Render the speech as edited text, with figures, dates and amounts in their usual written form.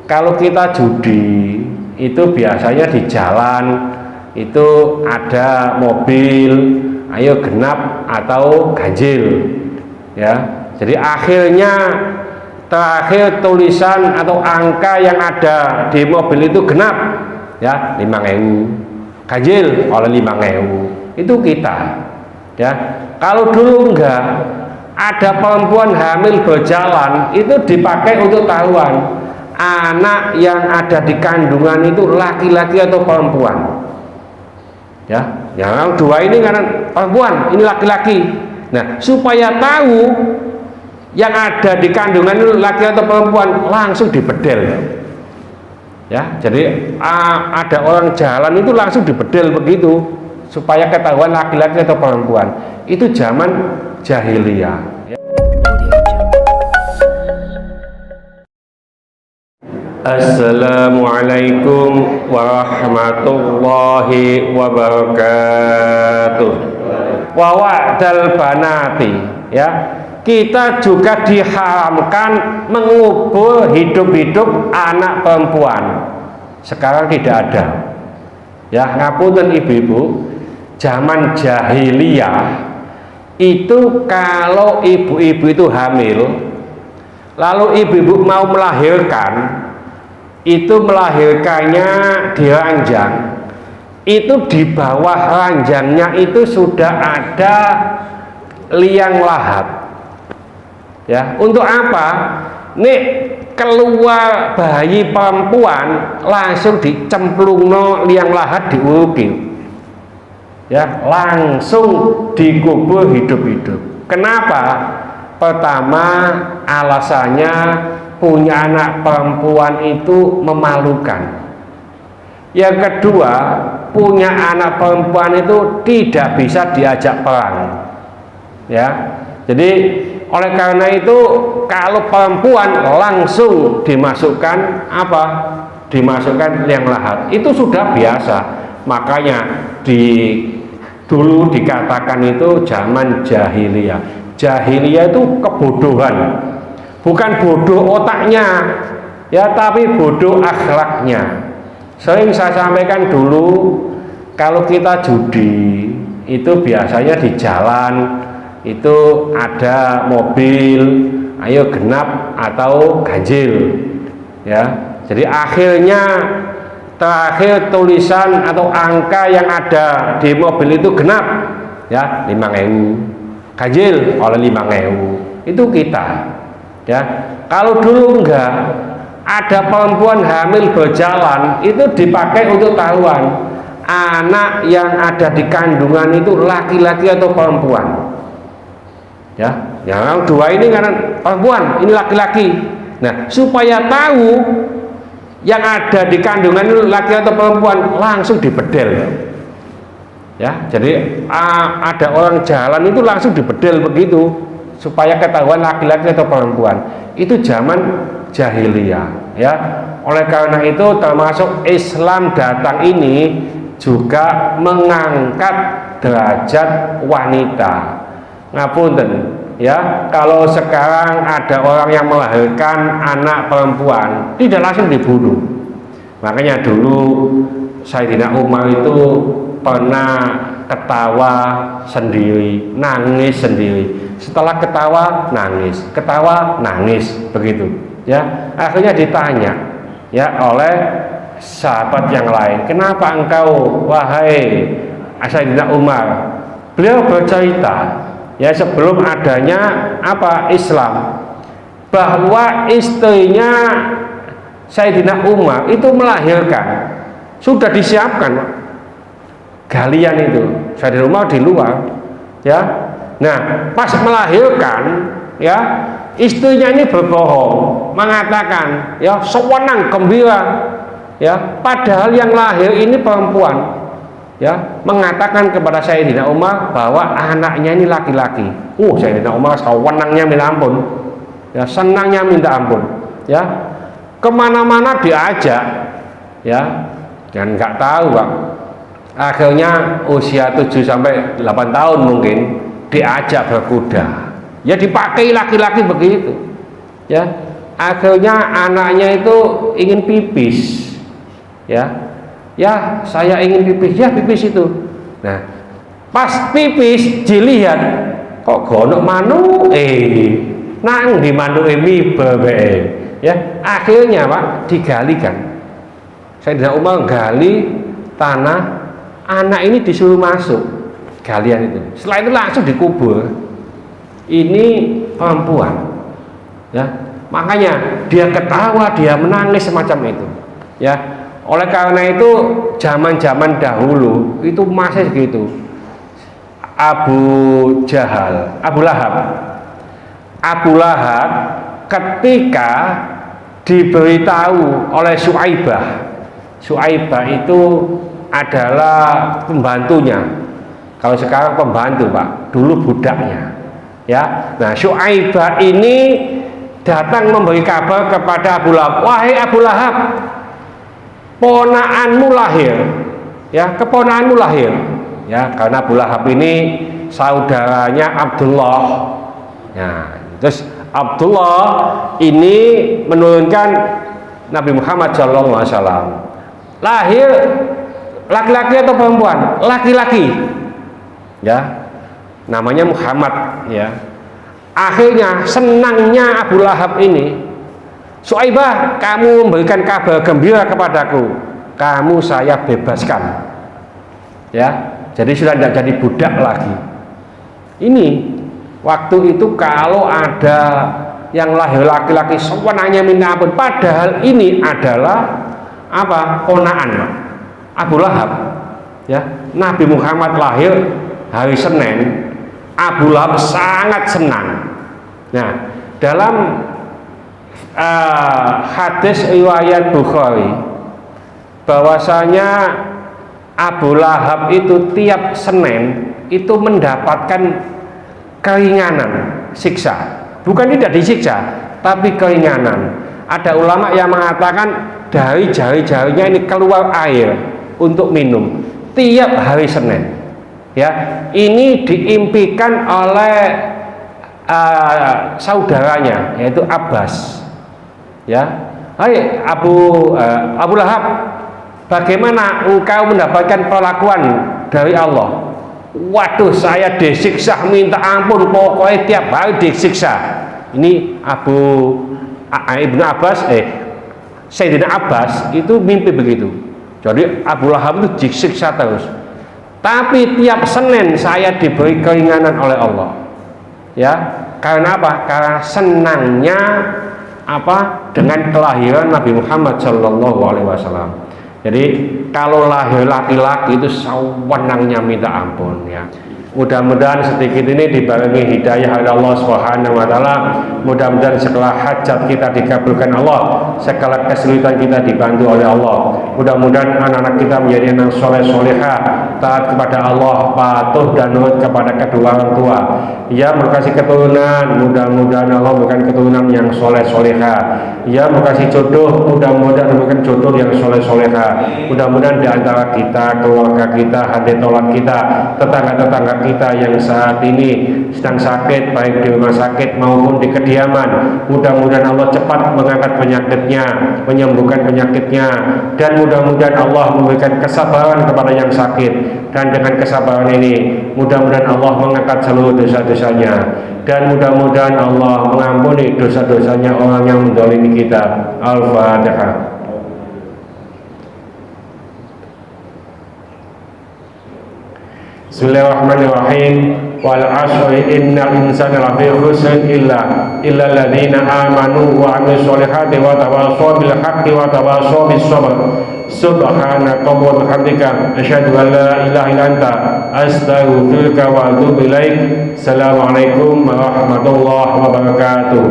Kalau kita judi itu biasanya di jalan itu ada mobil, ayo genap atau ganjil, ya. Jadi akhirnya terakhir tulisan atau angka yang ada di mobil itu genap, ya 5.000, ganjil oleh 5.000, itu kita, ya. Kalau dulu enggak, ada perempuan hamil berjalan itu dipakai untuk tahuan anak yang ada di kandungan itu laki-laki atau perempuan, ya. Yang dua ini karena perempuan, ini laki-laki. Nah, supaya tahu yang ada di kandungan itu laki atau perempuan, langsung dibedel, ya. Jadi ada orang jalan itu langsung dibedel begitu supaya ketahuan laki-laki atau perempuan. Itu zaman jahiliyah, ya. Assalamualaikum warahmatullahi wabarakatuh. Wa wa'dal banati, ya. Kita juga diharamkan mengubur hidup-hidup anak perempuan. Sekarang tidak ada, ya. Ngapunten ibu-ibu, zaman jahiliyah itu kalau ibu-ibu itu hamil, lalu ibu-ibu mau melahirkan, itu melahirkannya di ranjang, itu di bawah ranjangnya itu sudah ada liang lahat, ya. Untuk apa? Nih keluar bayi perempuan langsung dicemplungno liang lahat, diuruki, ya, langsung dikubur hidup-hidup. Kenapa? Pertama, alasannya punya anak perempuan itu memalukan. Yang kedua, punya anak perempuan itu tidak bisa diajak perang, ya. Jadi oleh karena itu kalau perempuan langsung dimasukkan apa? Dimasukkan liang lahat. Itu sudah biasa. Makanya dulu dikatakan itu zaman jahiliyah. Jahiliyah itu kebodohan. Bukan bodoh otaknya, ya, tapi bodoh akhlaknya. Sering saya sampaikan dulu, kalau kita judi itu biasanya di jalan itu ada mobil, ayo genap atau ganjil, ya. Jadi akhirnya terakhir tulisan atau angka yang ada di mobil itu genap, ya 5.000, ganjil oleh 5.000, itu kita, ya. Kalau dulu enggak, ada perempuan hamil berjalan itu dipakai untuk tahuan anak yang ada di kandungan itu laki-laki atau perempuan, ya. Yang dua ini karena perempuan, ini laki-laki. Nah, supaya tahu yang ada di kandungan itu laki atau perempuan, langsung dibedel, ya. Jadi ada orang jalan itu langsung dibedel begitu supaya ketahuan laki-laki atau perempuan. Itu zaman jahiliyah, ya. Oleh karena itu termasuk Islam datang ini juga mengangkat derajat wanita. Ngapunten, ya, kalau sekarang ada orang yang melahirkan anak perempuan tidak langsung dibunuh. Makanya dulu Sayyidina Umar itu pernah ketawa sendiri, nangis sendiri. Setelah ketawa nangis begitu, ya. Akhirnya ditanya, ya, oleh sahabat yang lain, kenapa engkau wahai Sayyidina Umar? Beliau bercerita, ya, sebelum adanya apa Islam, bahwa istrinya Sayyidina Umar itu melahirkan, sudah disiapkan galian itu, Sayyidina Umar di luar, ya. Nah, pas melahirkan, ya, istrinya ini berbohong, mengatakan, ya, sewenang gembira, ya, padahal yang lahir ini perempuan, ya, mengatakan kepada Sayyidina Umar bahwa anaknya ini laki-laki. Sayyidina Umar sewenangnya minta ampun, ya, senangnya minta ampun, ya, kemana-mana diajak, ya, dan nggak tahu, Pak. Akhirnya usia 7-8 tahun mungkin diajak berkuda, ya, dipakai laki-laki begitu, ya. Akhirnya anaknya itu ingin pipis, ya, saya ingin pipis, ya pipis itu. Nah, pas pipis dilihat kok gonok manu, nang di manu ya. Akhirnya Pak digalikan. Sayyidina Umar gali tanah, anak ini disuruh masuk galian itu. Setelah itu langsung dikubur. Ini perempuan, ya. Makanya dia ketawa, dia menangis semacam itu, ya. Oleh karena itu zaman-zaman dahulu itu masih gitu. Abu Lahab ketika diberitahu oleh Suaibah itu adalah pembantunya. Kalau sekarang pembantu Pak, dulu budaknya, ya. Nah, Suaibah ini datang memberi kabar kepada Abu Lahab, wahai Abu Lahab, ponaanmu lahir, ya, keponaanmu lahir, ya, karena Abu Lahab ini saudaranya Abdullah. Nah, terus Abdullah ini menurunkan Nabi Muhammad SAW. Lahir laki-laki atau perempuan? Laki-laki, ya, namanya Muhammad, ya. Akhirnya senangnya Abu Lahab ini, Suaibah, kamu memberikan kabar gembira kepadaku, kamu saya bebaskan, ya, jadi sudah tidak jadi budak lagi. Ini waktu itu kalau ada yang lahir laki-laki sewenangnya minta ampun, padahal ini adalah apa, ponaan Abu Lahab, ya. Nabi Muhammad lahir hari Senin, Abu Lahab sangat senang. Nah, dalam hadis riwayat Bukhari bahwasanya Abu Lahab itu tiap Senin itu mendapatkan keringanan siksa, bukan tidak disiksa tapi keringanan. Ada ulama yang mengatakan dari jari-jarinya ini keluar air untuk minum tiap hari Senin, ya. Ini diimpikan oleh saudaranya yaitu Abbas, ya. Hai Abu Lahab, bagaimana engkau mendapatkan perlakuan dari Allah? Waduh, saya disiksa minta ampun, pokoknya tiap hari disiksa. Ini Ibnu Abbas, Sayyidina Abbas itu mimpi begitu. Jadi Abu Lahab itu disiksa terus. Tapi tiap Senin saya diberi keringanan oleh Allah, ya. Karena apa? Karena senangnya apa, dengan kelahiran Nabi Muhammad SAW. Jadi kalau lahir laki-laki itu sewenangnya minta ampun, ya. Mudah-mudahan sedikit ini dibarengi hidayah oleh Allah Subhanahu wa taala. Mudah-mudahan segala hajat kita dikabulkan Allah, segala kesulitan kita dibantu oleh Allah. Mudah-mudahan anak-anak kita menjadi anak soleh solehah, taat kepada Allah, patuh dan nurut kepada kedua orang tua. Ya, berkasih keturunan, mudah-mudahan Allah memberikan keturunan yang soleh solehah. Ya, berkasih jodoh, mudah-mudahan memberikan jodoh yang soleh solehah. Mudah-mudahan di antara kita, keluarga kita, hadiah tolak kita, tetangga-tetangga kita yang saat ini sedang sakit, baik di rumah sakit maupun di kediaman, mudah-mudahan Allah cepat mengangkat penyakitnya, menyembuhkan penyakitnya, dan mudah-mudahan Allah memberikan kesabaran kepada yang sakit. Dan dengan kesabaran ini mudah-mudahan Allah mengangkat seluruh dosa-dosanya, dan mudah-mudahan Allah mengampuni dosa-dosanya orang yang menzalimi kita. Al-Fatihah. Bismillahirrahmanirrahim. Wal 'ashri innal insana lafi khusr illa alladziina aamanu wa 'amilus sholihati wa tawashaw bil haqqi wa tawashaw bis sabr. Subhanaka wa bihamdika asyhadu an la ilaha illa anta astaghfiruka wa atubu ilaik. Assalamualaikum warahmatullahi wabarakatuh.